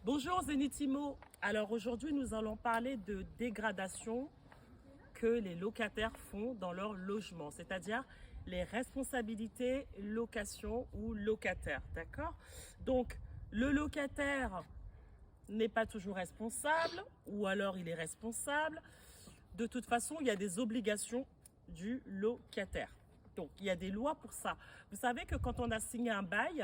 Bonjour Zenithimo. Alors aujourd'hui nous allons parler de dégradation que les locataires font dans leur logement, c'est-à-dire les responsabilités location ou locataire, d'accord? Donc le locataire n'est pas toujours responsable ou alors il est responsable. De toute façon, il y a des obligations du locataire. Donc, il y a des lois pour ça. Vous savez que quand on a signé un bail,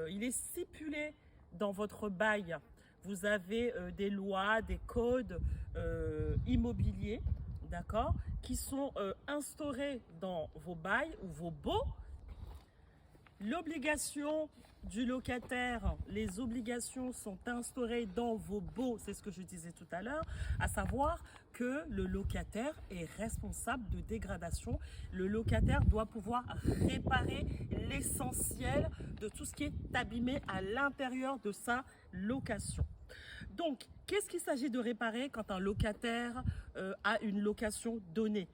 il est stipulé dans votre bail. Vous avez des lois, des codes immobiliers, d'accord, qui sont instaurés dans vos bails ou vos baux. L'obligation du locataire, les obligations sont instaurées dans vos baux, c'est ce que je disais tout à l'heure, à savoir que le locataire est responsable de dégradation. Le locataire doit pouvoir réparer l'essentiel de tout ce qui est abîmé à l'intérieur de sa location. Donc, qu'est-ce qu'il s'agit de réparer quand un locataire a une location donnée ?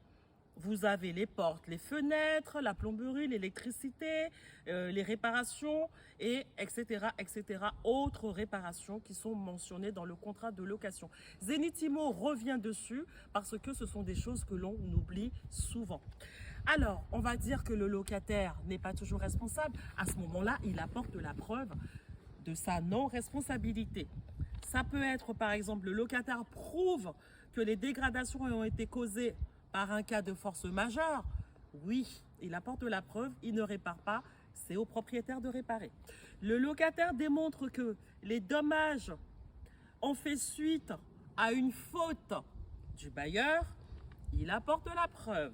Vous avez les portes, les fenêtres, la plomberie, l'électricité, les réparations, et etc., etc. Autres réparations qui sont mentionnées dans le contrat de location. Zenithimo revient dessus parce que ce sont des choses que l'on oublie souvent. Alors, on va dire que le locataire n'est pas toujours responsable. À ce moment-là, il apporte la preuve de sa non-responsabilité. Ça peut être, par exemple, le locataire prouve que les dégradations ont été causées par un cas de force majeure. Oui, il apporte la preuve, il ne répare pas, c'est au propriétaire de réparer. Le locataire démontre que les dommages ont fait suite à une faute du bailleur, il apporte la preuve.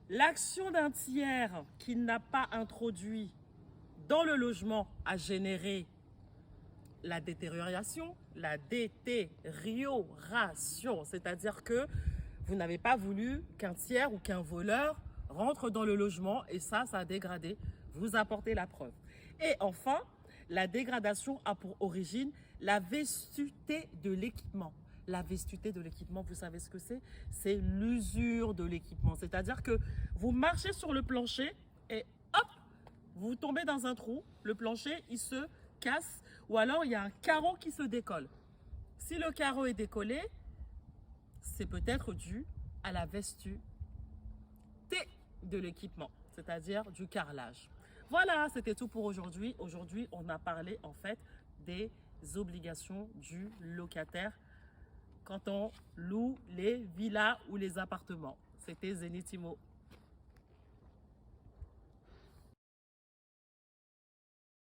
L'action d'un tiers qui n'a pas introduit dans le logement a généré la détérioration, c'est-à-dire que vous n'avez pas voulu qu'un tiers ou qu'un voleur rentre dans le logement et ça a dégradé. Vous apportez la preuve. Et enfin, la dégradation a pour origine la vestuté de l'équipement. La vestuté de l'équipement, vous savez ce que c'est? C'est l'usure de l'équipement. C'est-à-dire que vous marchez sur le plancher et hop, vous tombez dans un trou, le plancher, il se casse ou alors il y a un carreau qui se décolle. Si le carreau est décollé, c'est peut-être dû à la vestuté de l'équipement, c'est-à-dire du carrelage. Voilà, c'était tout pour aujourd'hui. Aujourd'hui, on a parlé en fait des obligations du locataire quand on loue les villas ou les appartements. C'était Zenithimo.